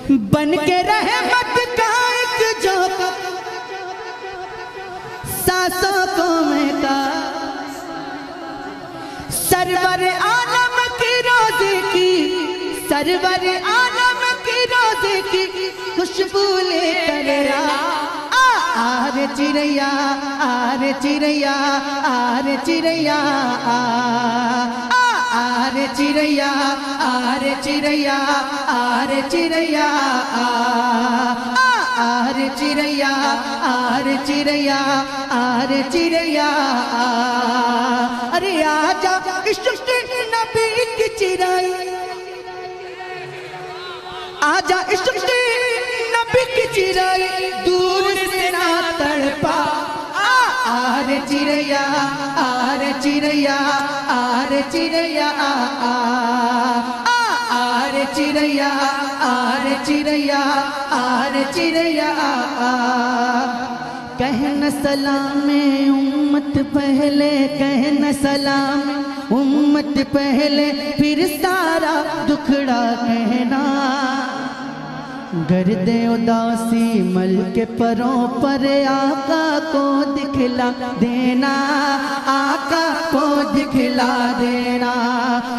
बन के रहमत का एक झोंका सांसों को महका, सरवर आलम की रोज़े की, सरवर आलम की रोज़े की खुशबू लेकर आरे चिड़ैया, आरे चिड़ैया, आरे चिड़ैया, आरे चिड़ैया, आरे चिड़ैया, आरे चिड़ैया, आरे चिड़ैया, आरे चिड़ैया, आरे चिड़ैया, अरे आजा इश्क़ नबी की चिड़ै, आजा इश्क़ नबी की चिड़ै, दूर से ना तड़पा, आरे चिड़ैया, आरे चिड़ैया, आरे चिड़ैया, आरे चिड़ैया, आरे चिड़ैया, आरे चिड़ैया, कहना सलाम उम्मत पहले, कहना सलाम उम्मत पहले, फिर सारा दुखड़ा कहना, गर्दे उदासी मल के परों पर आका को दिखला देना, आका को दिखला देना,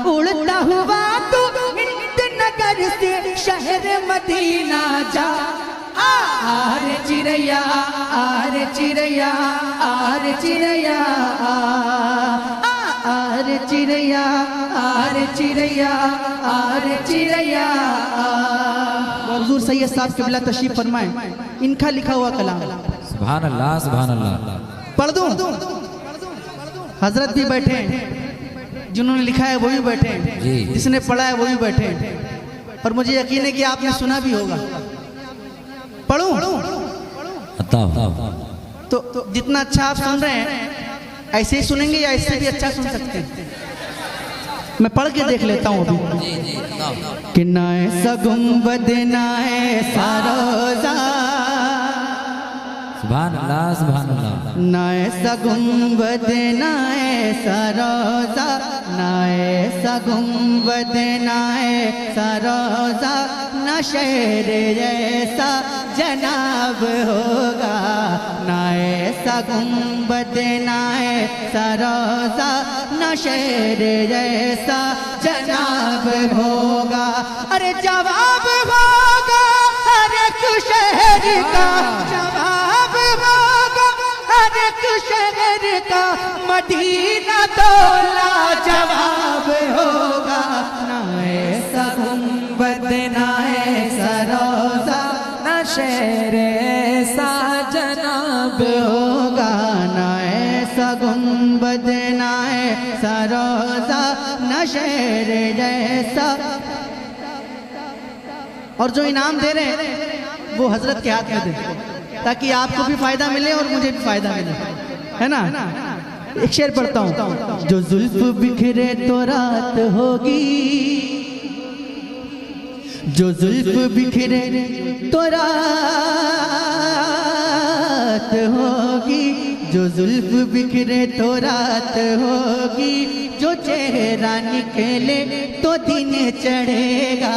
उड़ता हुआ तू हिंद नगर से शहर मदीना जा, आरे चिड़ैया, आरे चिड़ैया, आरे चिड़ैया, आरे चिड़ैया, आरे चिड़ैया, आरे चिड़ैया। हुजूर सैयद साहब क़िबला तशरीफ फरमाएं, इनका लिखा हुआ कलाम। सुभान अल्लाह, सुभान अल्लाह। पढ़ दूं? हजरत भी बैठे हैं, जिन्होंने लिखा है वो भी बैठे हैं, जिसने पढ़ा है वो भी बैठे हैं, और मुझे यकीन है कि आपने सुना भी होगा। पढ़ूं? तो जितना अच्छा आप सुन रहे हैं ऐसे ही सुनेंगे या इससे भी अच्छा सुन सकते हैं? मैं पढ़ के देख लेता हूँ अभी। कि नाए सगुंबद नाए सारोजा, सुभान अल्लाह, सुभान अल्लाह। नाए सगुंबद नाए सरोजा, नाए सगुंबद नाए सरोजा, न शहर जैसा जनाब होगा, नाए सगुंबद नाए सरोजा, न शहर जैसा जनाब होगा, अरे जवाब होगा हर एक शहर का, जवाब होगा हर एक शहर का, मदीना तो लाजवाब होगा, नाए सगुंबद नाए सरोजा, न शहर ऐसा जनाब होगा, नाए सगुंबद नाए सरोजा, न शहर जैसा। और जो इनाम दे रहे हैं वो हजरत के हाथ में दे, ताकि आपको भी फायदा मिले और मुझे भी फायदा मिले, है ना? एक शेर पढ़ता हूँ। जो जुल्फ बिखरे तो रात होगी, जो जुल्फ बिखरे तो रात होगी, जो जुल्फ बिखरे तो रात होगी, जो चेहरा निकले तो दिन चढ़ेगा,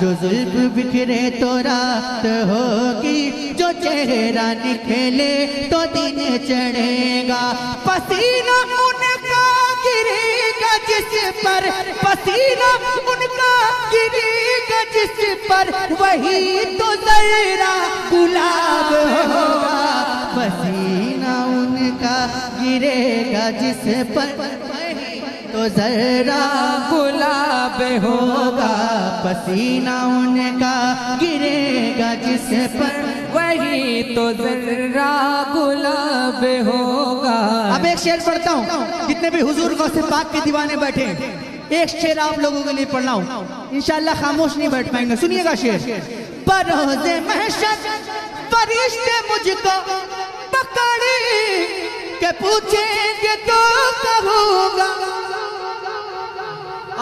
जो जुल्फ बिखरे तो रात होगी, जो चेहरा निकले तो दिन चढ़ेगा, पसीना उनका गिरेगा जिस पर, पसीना उनका गिरेगा जिस पर, वही तो जरा गुलाब होगा, पसीना उनका गिरेगा जिस पर, तो जरा गुलाब होगा, पसीना उनका गिरेगा जिस पर, वही तो जरा गुलाब होगा। अब एक शेर पढ़ता हूँ, जितने भी हुजूर गौसे पाक के दीवाने बैठे हैं, एक शेर आप लोगों के लिए पढ़ना हूँ, इंशाअल्लाह खामोश नहीं बैठ पाएंगे। सुनिएगा शेर। बरोज़े महशर फरिश्ते मुझको पकड़ के पूछेंगे तो कब होगा,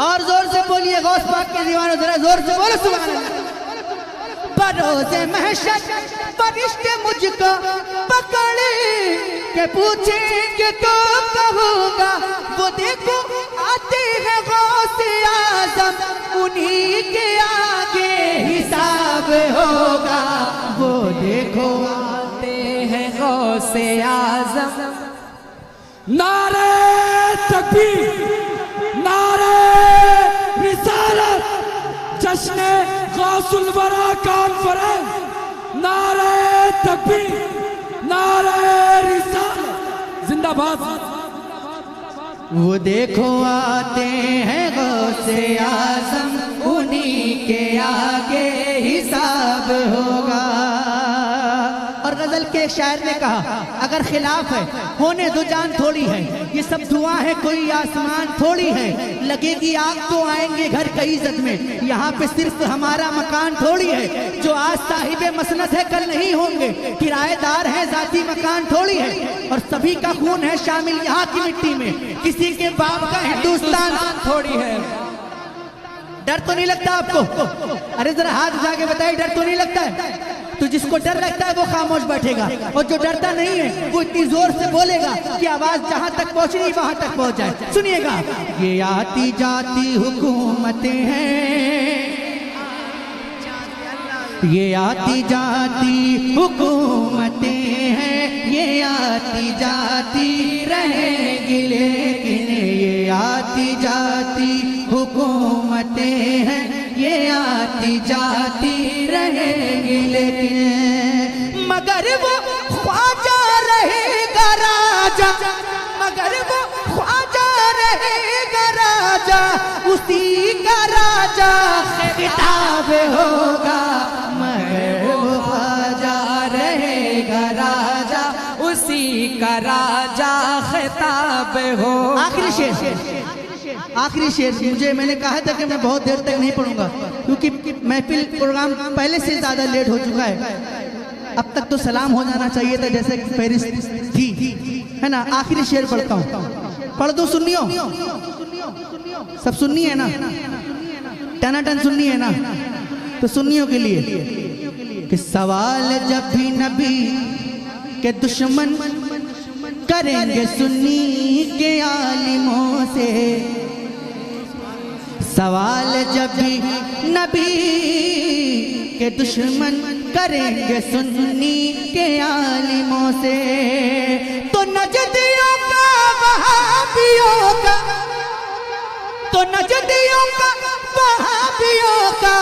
और जोर से बोलिए गौस पाक के दीवाने, जरा जोर से बोलो सुभान अल्लाह। बरोज़े महशर फरिश्ते मुझको पकड़ के पूछेंगे तो कब होगा, वो देखो आते हैं गौसे आज़म, उन्हीं के आगे हिसाब देखो आते हैं गौसे आजम। नारे तकबीर, नारे रिसालत, जश्न गौसुल वरा कॉन्फ्रेंस, नारे तकबीर, नारे रिसालत, जिंदाबाद। वो देखो आते हैं गौसे आजम, उन्हीं के आगे हिसाब होगा। और गजल के एक शायर ने कहा, अगर खिलाफ है होने दो, जान थोड़ी है, ये सब दुआ है कोई आसमान थोड़ी है, लगेगी आग तो आएंगे घर कई इज्जत में, यहाँ पे सिर्फ हमारा मकान थोड़ी है, जो आज साहिबे मसनद है कल नहीं होंगे, किराएदार है जाती मकान थोड़ी है, और सभी का खून है शामिल यहाँ की मिट्टी में, किसी के बाप का हिंदुस्तान थोड़ी है। डर तो नहीं लगता आपको? अरे जरा हाथ उठा के बताइए, डर तो नहीं लगता है? तो जिसको डर लगता है वो खामोश बैठेगा, और जो डरता नहीं है वो इतनी जोर से बोलेगा कि आवाज जहां तक पहुंचनी वहां तक पहुंच जाए। सुनिएगा, ये आती जाती हुकूमतें हैं, ये आती जाती हुकूमतें हैं, ये आती जाती रहेंगी, लेकिन ये आती जाती हुकूमतें हैं, ये आती जाती रहेंगी, लेकिन मगर वो ख्वाजा रहेगा राजा, मगर वो ख्वाजा रहेगा राजा, उसी का राजा खिताब होगा, मगर वो ख्वाजा रहेगा राजा, उसी का राजा खिताब हो। आखिरी शेर, आखिरी शेर। मुझे मैंने कहा था कि मैं बहुत देर तक नहीं पढ़ूंगा, क्योंकि महफिल प्रोग्राम पहले से ज्यादा लेट हो चुका है। अब तक तो सलाम हो जाना चाहिए था जैसे पेरिस थी, है ना। आखिरी शेर पढ़ता हूँ, पढ़ दो सुनियो, सब सुननी है ना, टनाटन सुननी है ना, तो सुन्नियों के लिए कि सवाल जब भी नबी के दुश्मन करेंगे सुन्नी के आलिमों से, सवाल जब भी नबी के दुश्मन करेंगे सुन्नी के आलिमों से, तो नजदियों का वहाबियों का, तो नजदियों का वहाबियों का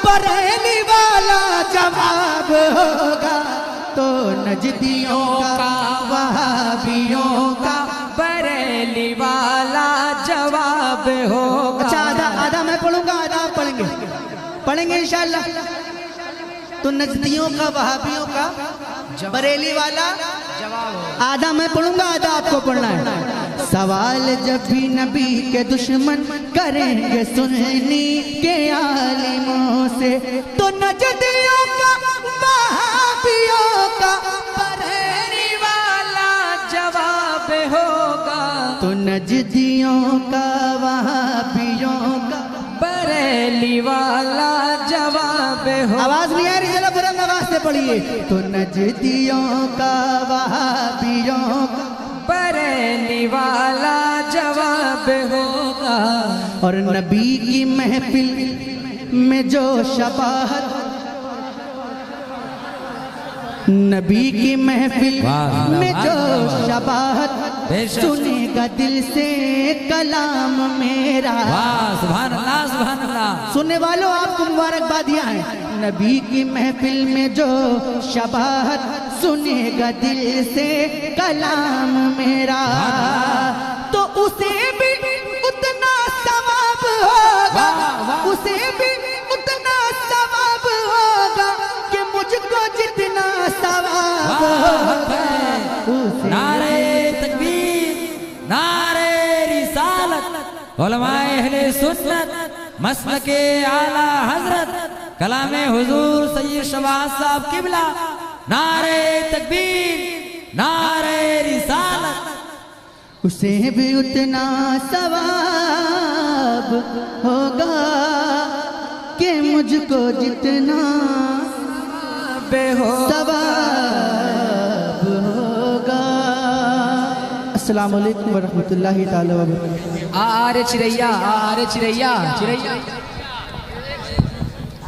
बरेली वाला जवाब होगा, तो नजदियों का वहाबियों का बरेली वाला जवाब होगा। अच्छा, आधा मैं पढ़ूंगा, आधा आप पढ़ेंगे इंशाअल्लाह। तो नजदियों का वहाबियों का बरेली वाला आधा मैं पढ़ूंगा, आधा आपको पढ़ना है। सवाल जब भी नबी के दुश्मन करेंगे सुन्नी के आलिमों से, तो नजदियों का वहाबियों का बरेली वाला जवाब होगा, तो नजदियों का वहाबियों का बरेली वाला जवाब हो। आवाज नहीं आ रही, जरा बुलंद आवाज से पढ़िए। तो नजदियों का वहाबियों का बरेली वाला जवाब होगा। और नबी की महफिल में जो शबाहत, नबी की महफिल में जो शबाहत सुनेगा दिल से कलाम मेरा। सुभान अल्लाह, सुभान अल्लाह। सुनने वालों आपको मुबारकबादियां हैं। नबी की महफिल में जो शबाहत सुनेगा दिल से कलाम मेरा, तो उसे भी उतना सवाब होगा, उसे भी उतना सवाब होगा कि मुझको जितना सवाब होगा। नारे तकबीर, नारे रिसालत, उलमाए अहले सुन्नत, मसलके आला हजरत, कलामे हुजूर सैयद शहबाज साहब किबला। नारे तकबीर, नारे रिसालत। उसे भी उतना सवाब होगा कि मुझको जितना सवाब होगा। अस्सलाम वालेकुम वरहमतुल्लाहि ताला व बरकातहू। आरे चिरैया, आरे चिरैया, चिरैया।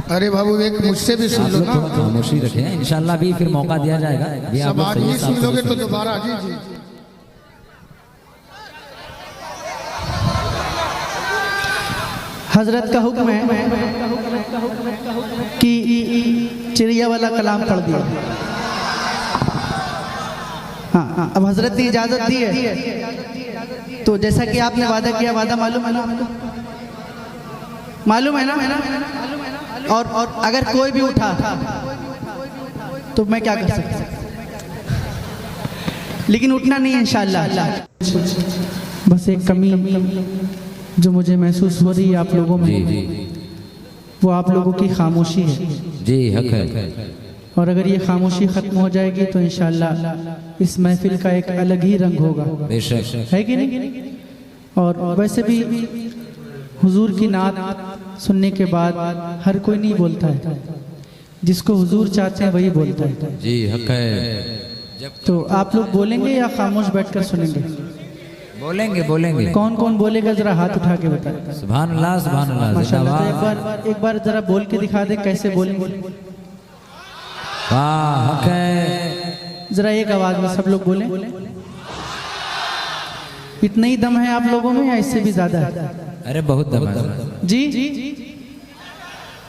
अरे बाबू एक मुझसे भी सुन आप लो लोग ना। थोड़ा खामोशी रखें, इंशाल्लाह भी फिर मौका दिया जाएगा। भी आप सब लोग आज सही नहीं साफ सुन लोगे सुन तो लो। दोबारा जी जी। हजरत का हुक्म है कि चिड़िया वाला कलाम पढ़ दिया। हाँ, अब हजरत ने इजाजत दी है, तो जैसा कि आपने वादा किया, वादा मालूम है ना? मालूम है ना? और अगर कोई भी उठा तो मैं क्या कर सकता हूँ, लेकिन उठना नहीं है इंशाअल्लाह। बस एक कमी जो मुझे महसूस हो रही है आप लोगों में, जी जी वो आप लोगों की खामोशी है। जी, हक है। और अगर ये खामोशी खत्म हो जाएगी तो इंशाअल्लाह इस महफिल का एक अलग ही रंग होगा, बेशक है कि नहीं? और वैसे भी हुजूर की नात सुनने के बाद हर कोई नहीं बोलता है, जिसको हुजूर चाहते हैं वही बोलता है। जी, हक है। तो आप लोग बोलेंगे या खामोश बैठकर सुनेंगे? बोलेंगे बोलेंगे। कौन कौन बोलेगा, जरा हाथ उठा के बताए। सुभान अल्लाह, सुभान अल्लाह, माशाल्लाह। तो जिंदाबाद। एक बार जरा बोल के दिखा दे कैसे बोलेंगे। वाह, हक है। जरा एक आवाज में सब लोग बोलें। इतना ही दम है आप लोगों में या इससे भी ज्यादा है? अरे बहुत दम है जी,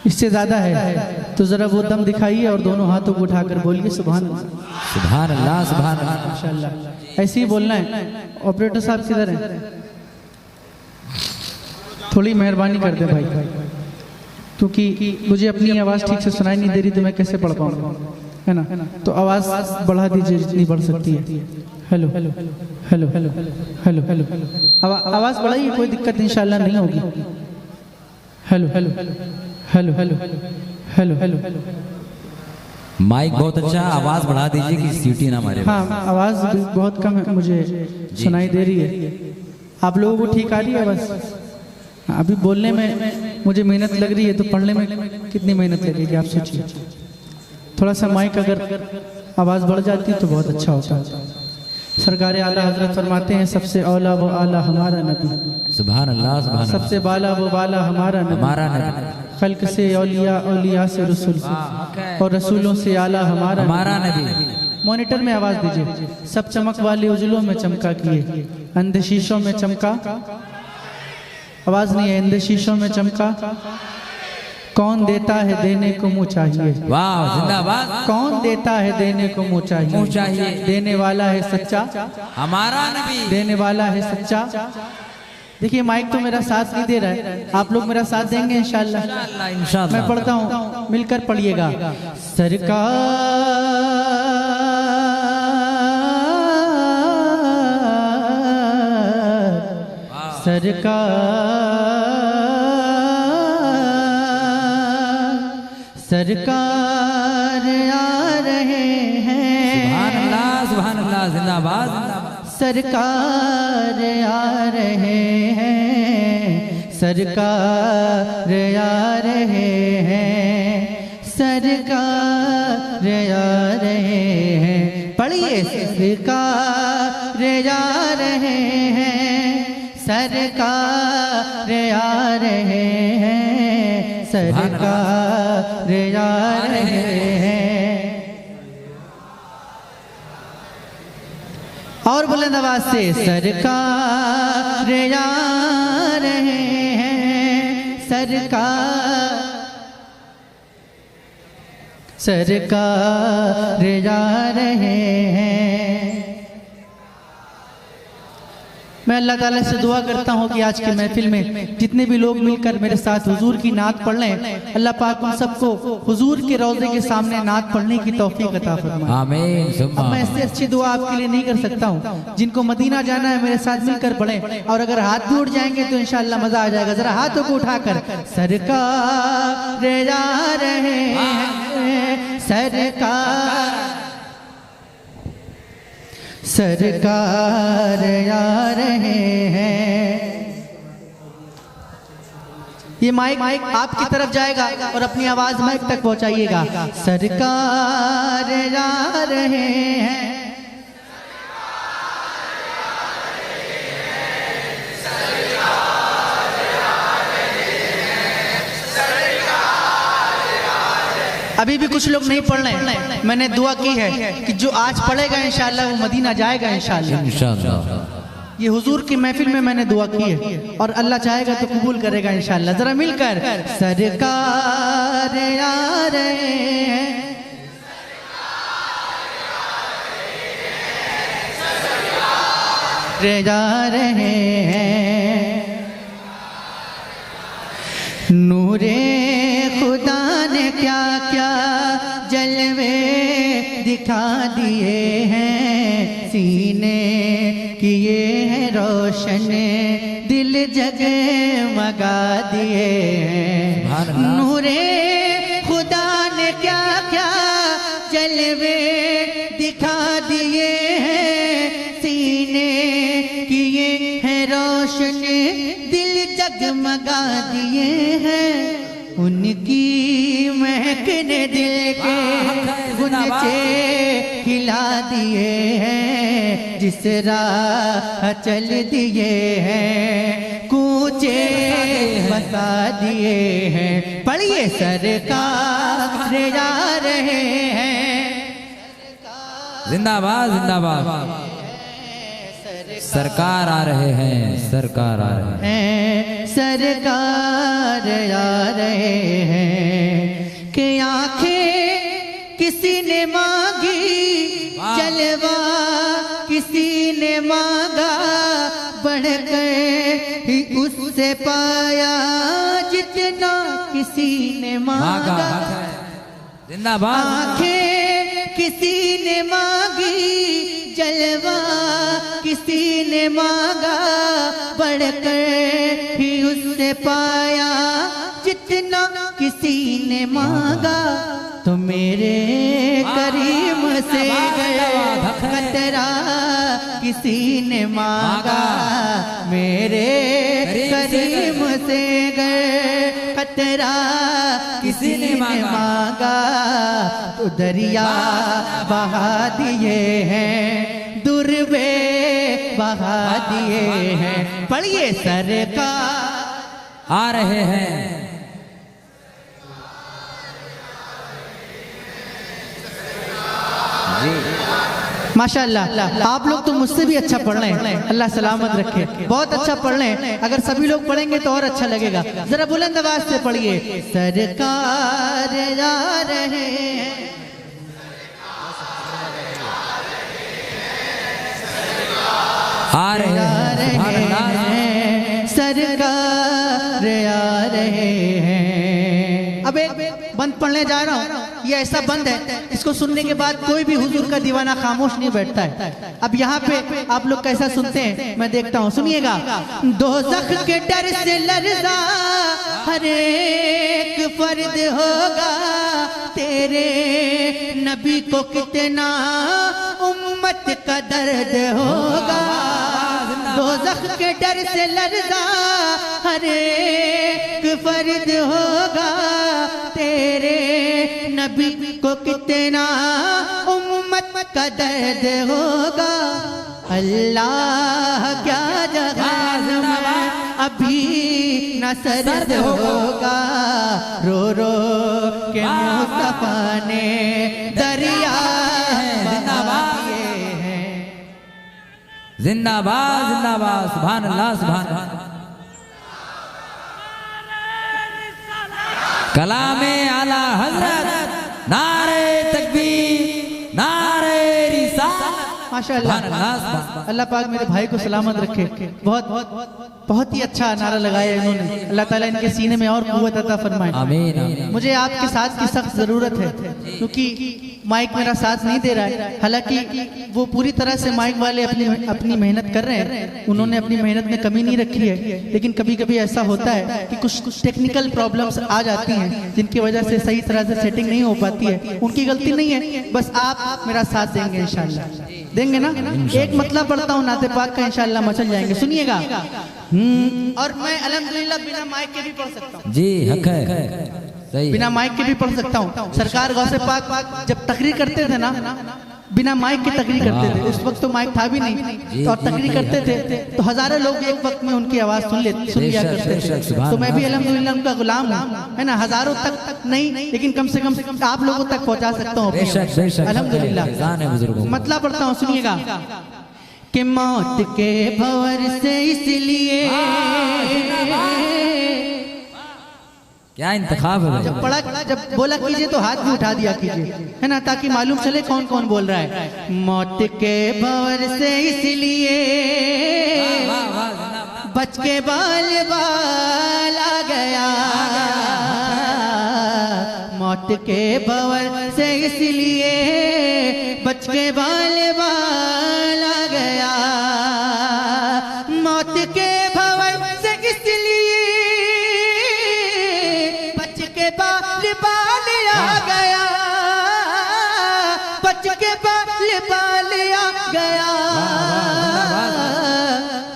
इससे ज्यादा है तो जरा वो दम दिखाइए और दोनों हाथों को उठाकर बोलिए सुभान अल्लाह। सुभान अल्लाह, सुभान अल्लाह। माशाल्लाह, ऐसे ही बोलना है। ऑपरेटर साहब किधर हैं? थोड़ी मेहरबानी कर दे भाई, क्योंकि मुझे अपनी आवाज़ ठीक से सुनाई नहीं दे रही तो मैं कैसे पढ़ पाऊंगा, है ना? तो आवाज़ बढ़ा दीजिए जितनी बढ़ सकती है। Hello hello hello hello hello hello, आवाज़ बढ़ाइए, कोई दिक्कत इंशाल्लाह नहीं होगी। Hello hello hello hello hello hello. Mic बहुत अच्छा, आवाज बढ़ा दीजिए कि सीटी ना मारे। हाँ, आवाज़ बहुत कम है, मुझे सुनाई दे रही है। आप लोगों को ठीक आ रही है बस? अभी बोलने में मुझे मेहनत लग रही है, तो पढ़ने में कितनी मेहनत लगेगी आप सोचिए। थोड़ा सा माइक अगर आवाज़ बढ़ जाती तो बहुत अच्छा होता। सरकार आला हजरत फरमाते हैं, सबसे औला वो आला हमारा नबी, सुभान अल्लाह, सुभान अल्लाह। सबसे बाला वो बाला हमारा नबी, हमारा नबी, खल्क से औलिया, औलिया से रसूल, और रसूलों से आला हमारा हमारा नबी। मॉनिटर में आवाज़ दीजिए। सब चमक वाले उजलों में चमका किए, अंधे शीशों में चमका। आवाज नहीं है। अंधे शीशों में चमका। कौन देता है देने को मुँह चाहिए। वाह, जिंदाबाद। कौन देता है देने को मुँह चाहिए। मुँह चाहिए। देने वाला है सच्चा, हमारा नबी। देने वाला है सच्चा। देखिए माइक तो मेरा साथ नहीं दे रहा है, आप लोग मेरा साथ देंगे इंशाल्लाह। इंशाल्लाह। मैं पढ़ता हूँ, मिलकर पढ़िएगा। सरकार आ रहे हैं। सुभान अल्लाह, सुभान अल्लाह, जिंदाबाद। सरकार आ रहे हैं, सरकार आ रहे हैं, सरकार आ रहे हैं। पढ़िए। सरकार आ रहे हैं, सरकार आ रहे हैं, सरकार आ रहे हैं। और बुलंद आवाज से सरकार आ रहे हैं, सरकार आ रहे हैं। मैं अल्लाह ताला से दुआ करता हूँ कि आज के महफिल में जितने भी लोग मिलकर मेरे साथ हुजूर की नात पढ़ लें, अल्लाह पाक उन सबको हुजूर के रोज़े के सामने नात पढ़ने की तौफीक अता फरमाए। आमीन। अब मैं इससे अच्छी दुआ आपके लिए नहीं कर सकता हूँ। जिनको मदीना जाना है मेरे साथ मिलकर पढ़ें, और अगर हाथ भी उठ जाएंगे तो इंशाअल्लाह मजा आ जाएगा। जरा हाथों को उठाकर सरकार आ रहे हैं, सरकार, सरकार आ रहे हैं। ये माइक आपकी तरफ जाएगा और अपनी आवाज माइक तक पहुंचाइएगा। सरकार आ रहे हैं, अभी भी कुछ लोग नहीं पढ़ रहे हैं। मैंने दुआ की है कि जो आज पढ़ेगा इंशाल्लाह वो मदीना जाएगा इंशाल्लाह। इंशाअल्लाह। ये हुजूर की महफिल में मैंने दुआ की है और अल्लाह चाहेगा तो कबूल करेगा इंशाल्लाह। जरा मिलकर सरकार आ रहे हैं, रे जा रहे हैं, नूरे खुदा ने क्या क्या जलवे दिखा दिए हैं, सीने किए हैं रोशन, दिल जगमगा दिए हैं। नूरे खुदा ने क्या क्या जलवे दिखा दिए हैं, सीने किए हैं रोशन, दिल जगमगा दिए हैं। उनकी महक ने दिल के गुंजे खिला दिए हैं, जिस राह चल दिए हैं कूचे बता दिए हैं। पढ़िए सरकार जा रहे हैं, जिंदाबाद जिंदाबाद। सरकार आ रहे हैं, सरकार आ रहे हैं, सरकार आ रहे हैं। कि आंखें किसी ने मांगी, जलवा किसी ने मांगा, बढ़कर ही उससे पाया जितना किसी ने मांगा। जिंदाबाद। आंखें किसी ने मांगी, जलवा किसी ने मांगा, बढ़कर ही उससे पाया जितना किसी ने मांगा। तो मेरे करीम से गए खतरा किसी ने मांगा, मेरे करीम से गए खतरा किसी ने मांगा। तो दरिया बहा दिए हैं, दुर्बे बहा दिए हैं। पढ़िए सरकार आ रहे हैं। माशाअल्लाह, आप लोग तो मुझसे भी अच्छा पढ़ रहे हैं, अल्लाह सलामत रखे। बहुत अच्छा पढ़ रहे हैं, अगर सभी लोग पढ़ेंगे तो और अच्छा लगेगा। जरा बुलंद आवाज से पढ़िए, सरकार आ रहे हैं, आ रहे हैं, सरकार आ रहे हैं। अब एक बंद पढ़ने जा रहा हूँ, ये ऐसा बंद है इसको सुनने के बाद कोई भी हुजूर का दीवाना खामोश नहीं बैठता है। अब यहाँ पे आप लोग कैसा सुनते हैं मैं देखता हूँ, सुनिएगा। दोज़ख के डर से लर्ज़ा हर एक फर्द होगा, तेरे नबी को कितना उम्मत का दर्द होगा। दोज़ख के डर से लर्ज़ा हर एक फर्द होगा, तेरे नबी को कितना उम्मत का दर्द होगा। अल्लाह क्या जहान में अभी न सर्द होगा, रो रो के मुस्तफा ने दरिया जिंदाबाद जिंदाबाद। सुभान अल्लाह सुभान अल्लाह। कलामे आला हजरत, नारे तकबीर, नारे रिसालत। माशाअल्लाह, अल्लाह पाक मेरे भाई को सलामत रखे। बहुत ही अच्छा नारा लगाया इन्होंने। अल्लाह ताला इनके सीने में और कुव्वत अता फरमाए। आमीन आमीन। मुझे आपके साथ की सख्त जरूरत है, क्योंकि माइक मेरा साथ नहीं दे रहा है। हालांकि वो पूरी तरह से माइक वाले अपनी मेहनत कर रहे हैं, उन्होंने अपनी मेहनत में कमी नहीं रखी है। लेकिन कभी कभी ऐसा होता है कि कुछ टेक्निकल प्रॉब्लम्स आ जाती हैं, जिनकी वजह से सही तरह से सेटिंग नहीं हो पाती है। उनकी गलती नहीं है, बस आप मेरा साथ देंगे इंशाल्लाह। देंगे ना? एक मतलब पढ़ता हूँ नाते पाक का, इंशाल्लाह मचल जाएंगे। सुनिएगा। और मैं अल्हम्दुलिल्लाह बिना माइक के भी पढ़ सकता हूँ। जी हक है, सही बिना माइक के भी पढ़ सकता हूँ। सरकार गौसे पाक जब तकरीर करते थे ना, बिना माइक के तकरीर करते थे। उस वक्त तो माइक था भी नहीं, और तकरीर करते थे तो हजारों लोग एक वक्त में उनकी आवाज सुन लिया करते थे। तो मैं भी अल्हम्दुलिल्लाह उनका गुलाम हूँ, है ना। हजारों तक नहीं, लेकिन कम से कम आप लोगों तक पहुंचा सकता हूँ अल्हम्दुलिल्लाह। मतलब पढ़ता हूँ, सुनिएगा कि मौत के भंवर से इसलिए क्या इंतखाब है जब पढ़ा, जब बोला कीजिए तो हाथ भी उठा दिया कीजिए, है ना, ताकि मालूम चले कौन कौन बोल रहा है। मौत के भंवर से इसलिए बच के बाल बाल आ गया, मौत के भंवर से इसलिए बच के बाल बाल आ गया, मौत के भंवर से इसलिए बाल बाल आ गया, बच के बाल बाल आ गया,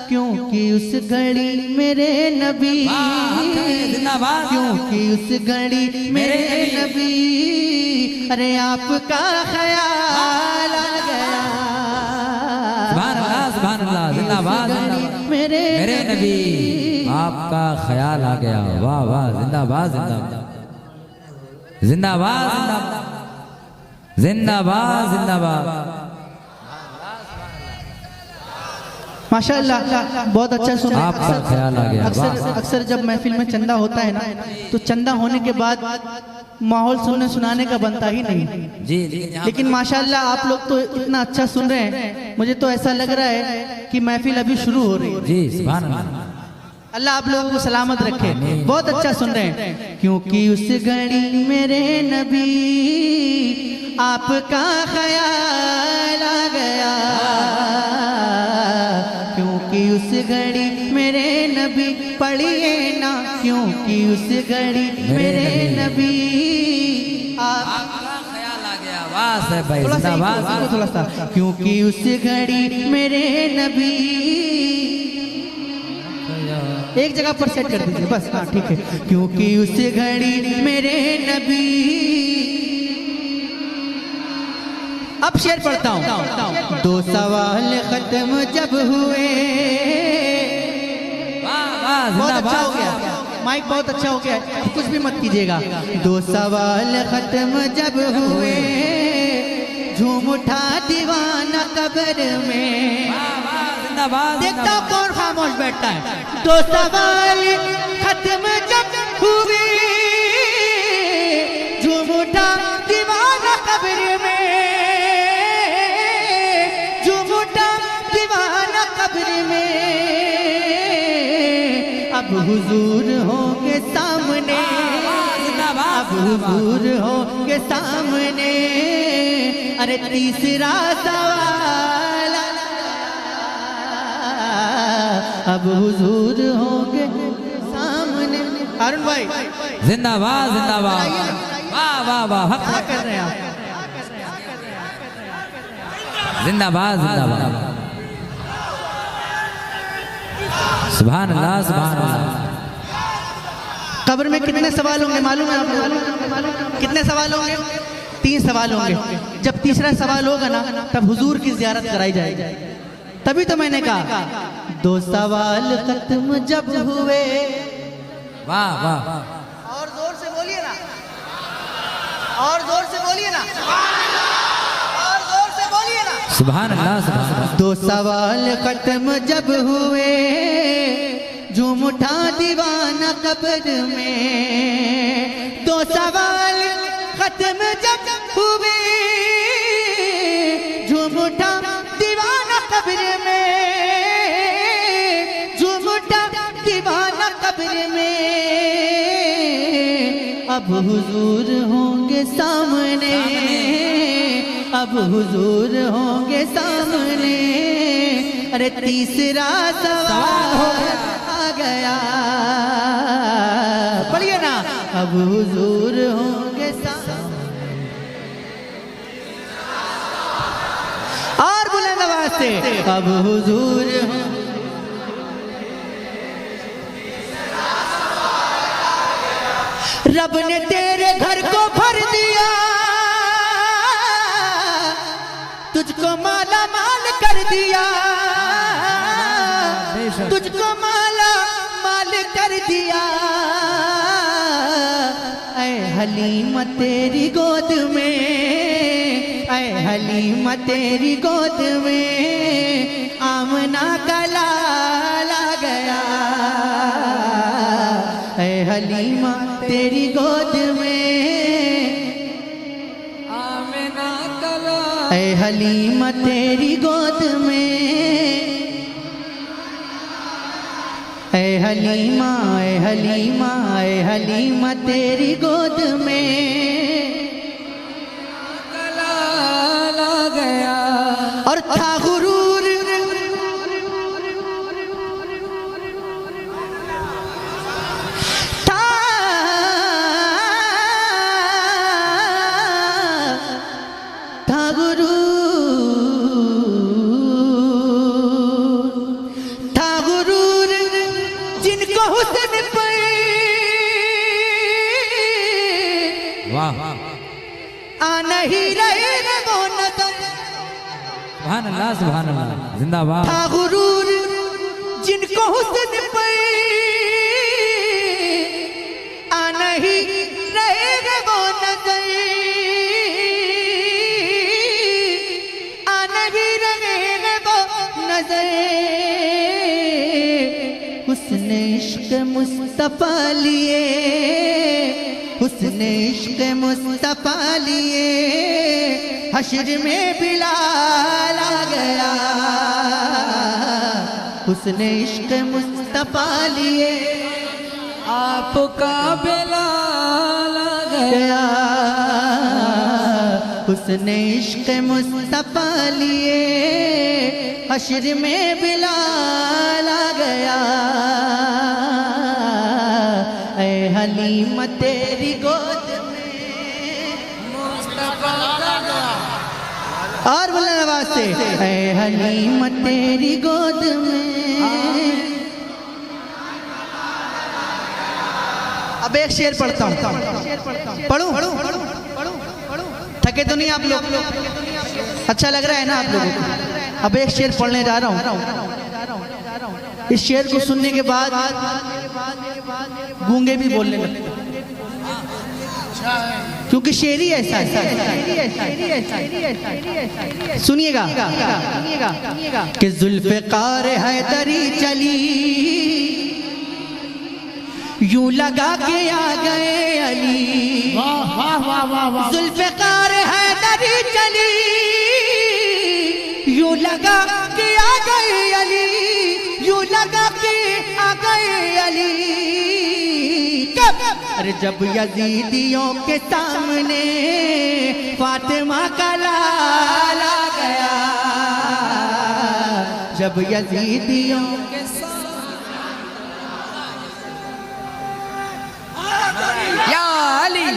क्योंकि उस घड़ी मेरे नबी, क्योंकि उस घड़ी मेरे नबी, अरे आपका ख्याल आ गया, सुभान अल्लाह जिंदाबाद मेरे नबी आपका ख्याल आ गया। वाह वाह, जिंदाबाद जिंदाबाद जिंदाबाद जिंदाबाद जिंदाबाद। माशाअल्लाह, बहुत अच्छा सुना। आपका ख्याल आ गया। अक्सर जब महफिल में चंदा होता है ना, तो चंदा होने के बाद माहौल सुनने सुनाने का बनता ही नहीं। जी जी, लेकिन माशाअल्लाह आप लोग तो इतना अच्छा सुन रहे हैं, मुझे तो ऐसा लग रहा है कि महफिल अभी शुरू हो रही है। जी सुभान अल्लाह, अल्लाह आप लोगों को सलामत रखे। बहुत अच्छा सुन रहे हैं। क्योंकि उस घड़ी मेरे नबी आपका ख्याल आ गया, क्योंकि उस घड़ी मेरे नबी, पढ़िए ना, क्योंकि उस घड़ी मेरे नबी आपका ख्याल आ गया। वाह से भाई जिंदाबाद। थोड़ा सा, क्योंकि उस घड़ी मेरे नबी, एक जगह पर सेट कर दीजिए बस, हाँ ठीक है। क्योंकि उस घड़ी मेरे नबी, अब शेर पढ़ता हूँ। 2 सवाल खत्म जब हुए, बहुत अच्छा हो गया, माइक बहुत अच्छा हो गया, कुछ भी मत कीजिएगा। 2 सवाल खत्म जब हुए, झूम उठा दीवाना कब्र में, देखता कौन खामोश बैठता है। 2 सवाल खत्म जब हुए, झूम उठा दीवाना कब्र में, झूम उठा दीवाना कब्र में, अब हुजूर होंगे सामने, अब हुजूर होंगे सामने, अरे तीसरा सवाल, अब हुजूर होंगे सामने। अरुण भाई जिंदाबाद जिंदाबाद, वाह वाह वाह, क्या कर रहे हैं आप? जिंदाबाद जिंदाबाद, सुभान अल्लाह सुभान अल्लाह। कब्र में कितने सवाल होंगे मालूम है आपको? कितने सवाल होंगे? 3 सवाल होंगे। जब तीसरा सवाल होगा ना, तब हुजूर की ज़ियारत कराई जाएगी। तभी तो मैंने कहा 2 सवाल खत्म जब हुए। वाह वाह, और जोर से बोलिए ना, और जोर से बोलिए ना, और जोर से बोलिए ना, सुभान अल्लाह सुभान अल्लाह। 2 सवाल खत्म जब हुए, झूम उठा दीवाना कब्र में। 2 सवाल खत्म जब हुए, झूम उठा दीवाना कब्र में, झूम उठा दीवाना कब्र में, अब हुजूर होंगे सामने, अब हुजूर होंगे सामने, अरे तीसरा सवाल आ गया, पढ़िए ना, अब हुजूर होंगे सामने। और बुलंद आवाज से, अब हुजूर होंगे, रब ने तेरे घर को भर दिया, कर दिया, तुझको माला माल कर दिया। ऐ हलीमा तेरी गोद में, ऐ हलीमा तेरी गोद में आमना का लाला गया। ऐ हलीमा तेरी गोद में, आमिना कला ऐ हलीमा तेरी गोद में, ऐ हलीमा, ऐ हलीमा, ऐ हलीमा तेरी गोद में कला ला गया। और था गुरूर, था गुरूर, था गुरूर जिनको हुस्न पे वाह आ नहीं रहे न वो नजर। सुभान अल्लाह, सुभान अल्लाह, जिंदाबाद। था गुरूर जिनको हुस्न पे आ नहीं रहे न वो नजर, आ नहीं रहे न वो नजर। हुस्न इश्क मुस्तफा लिए, हुस्न इश्क मुस्तफा लिए हश्र में बिलाल आ गया। हुस्न इश्क मुस्तफा लिए आपका बिलाल आ गया। गया। हुस्न इश्क मुस्तफा लिए हश्र में बिलाल आ गया। ऐ हलीमा तेरी गोद में, और बोले आवाज से, ऐ हलीमा तेरी गोद में। अब एक शेर पढ़ता हूँ, पढ़ूं? थके तो नहीं आप लोग? अच्छा लग रहा है ना आप लोगों को? अब एक शेर पढ़ने जा रहा हूँ। इस शेर को सुनने के बाद गूंगे भी बोलने लगते हैं, क्योंकि शेर ही ऐसा है। सुनिएगा कि जुल्फ़िकार हैदरी चली, यूं लगा के आ गए अली। जुल्फ़िकार हैदरी चली, यूं लगा के आ गए अली, यूं लगा के आ गए अली। कब? अरे जब यजीदियों के सामने फातिमा का लाल आ गया। जब यजीदियों के या अली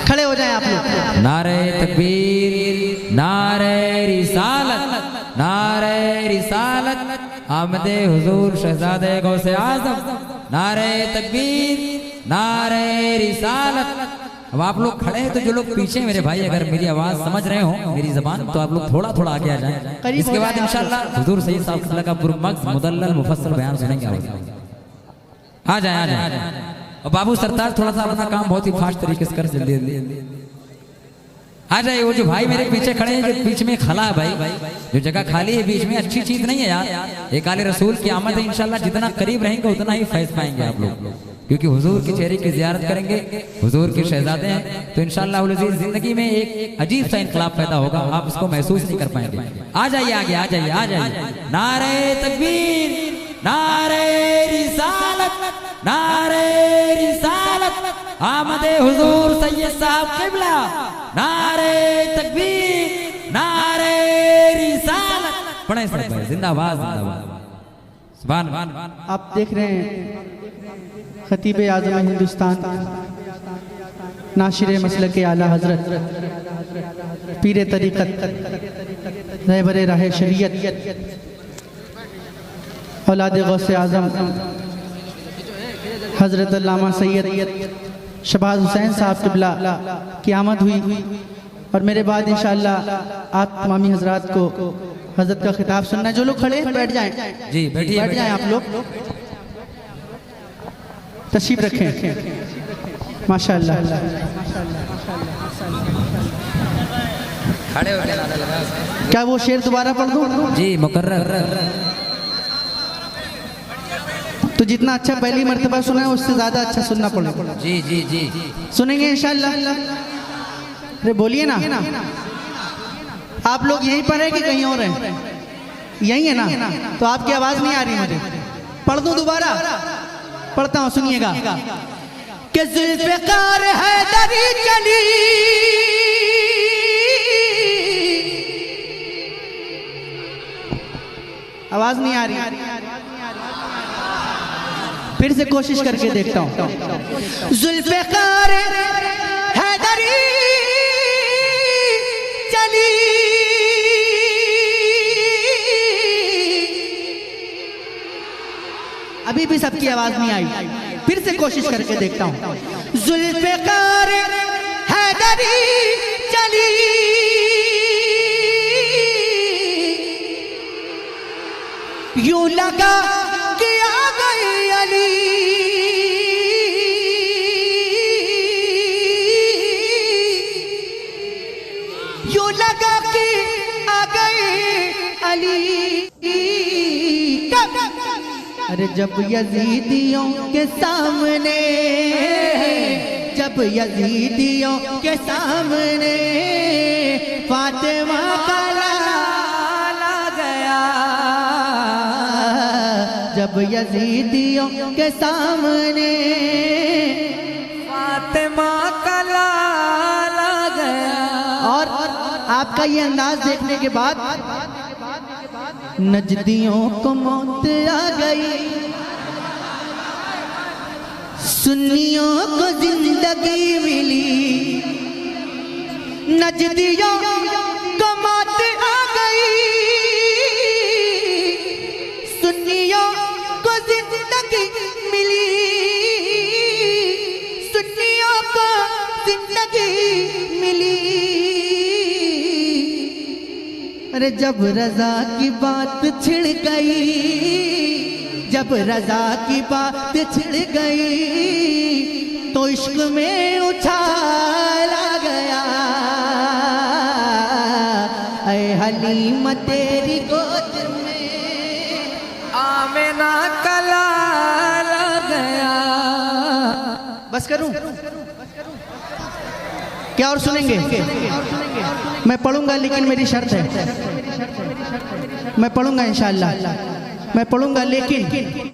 खड़े हो जाएं आप लोग। नारे तकबीर, नारे रिसालत, नारे रिसालत, आमदे हुजूर शहजादे गौसे आजम। नारे तकबीर, नारे रिसालत। अब आप लोग खड़े हैं तो जो लोग पीछे मेरे भाई अगर मेरी आवाज समझ रहे हो, मेरी जबान, तो आप लोग थोड़ा थोड़ा आगे आ जाएं। इसके बाद इंशाल्लाह हुजूर सैयद साहब का पुरमक्स मुदल्लल मुफस्सल बयान सुनेंगे। आ जाए, आ जाए। और बाबू सरताज थोड़ा सा अपना काम बहुत ही फास्ट तरीके से कर, जल्दी जल्दी आ जाए। वो जो भाई मेरे पीछे खड़े हैं, जो बीच में खला है भाई, जो जगह खाली है बीच में, अच्छी चीज नहीं है यार। एक आले रसूल की आमद है, इंशाल्लाह जितना करीब रहेंगे उतना ही फैज पाएंगे आप लोग, क्योंकि हुजूर के चेहरे की जियारत करेंगे, हुजूर के शहजादे हैं, तो इंशाल्लाह जिंदगी में एक अजीब सा इनकलाब पैदा होगा, आप उसको महसूस नहीं कर पाएंगे। आ जाइए आगे, आ जाइए, आ जाइए। नारे तकबीर, नारे रिसालत, नारे रिसालत, आमदे हुजूर सैयद साहब किबला। नारे तकबीर, नारे रिसालत। पढ़े सब भाई, जिंदाबाद, जिंदाबाद, सुभान अल्लाह। आप देख रहे हैं खतीब आज़म हिंदुस्तान नाशिर मसलक के आला हजरत पीर तरीक़त रहबर राह शरीयत औलाद गौसे आज़म हजरत अल्लामा सैयद शहबाज हुसैन साहब क़िबला की आमद हुई और मेरे बाद इंशाअल्लाह आप तमामी हजरात को हजरत का खिताब सुनना है। जो लोग खड़े हैं बैठ जाएं, जी बैठिए बैठ जाएं आप लोग, तशरीफ रखें। माशाअल्लाह। खड़े होकर नारा लगा। क्या वो शेर दोबारा पढ़ दूं? जी मुकर्रर। तो जितना अच्छा पहली मर्तबा सुना है उससे ज्यादा अच्छा सुनना पड़ेगा। जी जी जी सुनेंगे इंशाअल्लाह। अरे बोलिए ना, आप लोग यहीं पर है कि कहीं और हैं? यहीं है ना? तो आपकी आवाज नहीं आ रही मुझे। पढ़ दूं दोबारा? पढ़ता हूं, सुनिएगा। कि जुल्फ़िकार हैदरी चली आवाज नहीं आ रही, फिर से कोशिश करके देखता हूं। जुल्फ़िकार हैदरी चली अभी भी सबकी आवाज नहीं आई, फिर से कोशिश करके देखता हूं। जुल्फ़िकार हैदरी चली यूं लगा कि आ गई अली, यूं लगा कि आ गई अली। अरे जब यजीदियों के सामने, जब यजीदियों के सामने फातिमा का लाला गया, जब यजीदियों के सामने फातिमा का लाला गया। और आपका ये अंदाज देखने के बाद नजदियों को मौत आ गई, सुन्नियों को जिंदगी मिली। नजदियों को मौत आ गई, सुन्नियों को जिंदगी मिली, सुन्नियों को जिंदगी मिली। अरे जब रजा की बात छिड़ गई, जब रजा की बात छिड़ गई तो इश्क में उछाला गया। ऐ हलीमा तेरी गोद में आमिना का लाला गया। बस करूं? क्या और सुनेंगे? मैं पढ़ूंगा लेकिन मेरी शर्त है, मैं पढ़ूंगा इंशाअल्लाह, मैं पढ़ूंगा लेकिन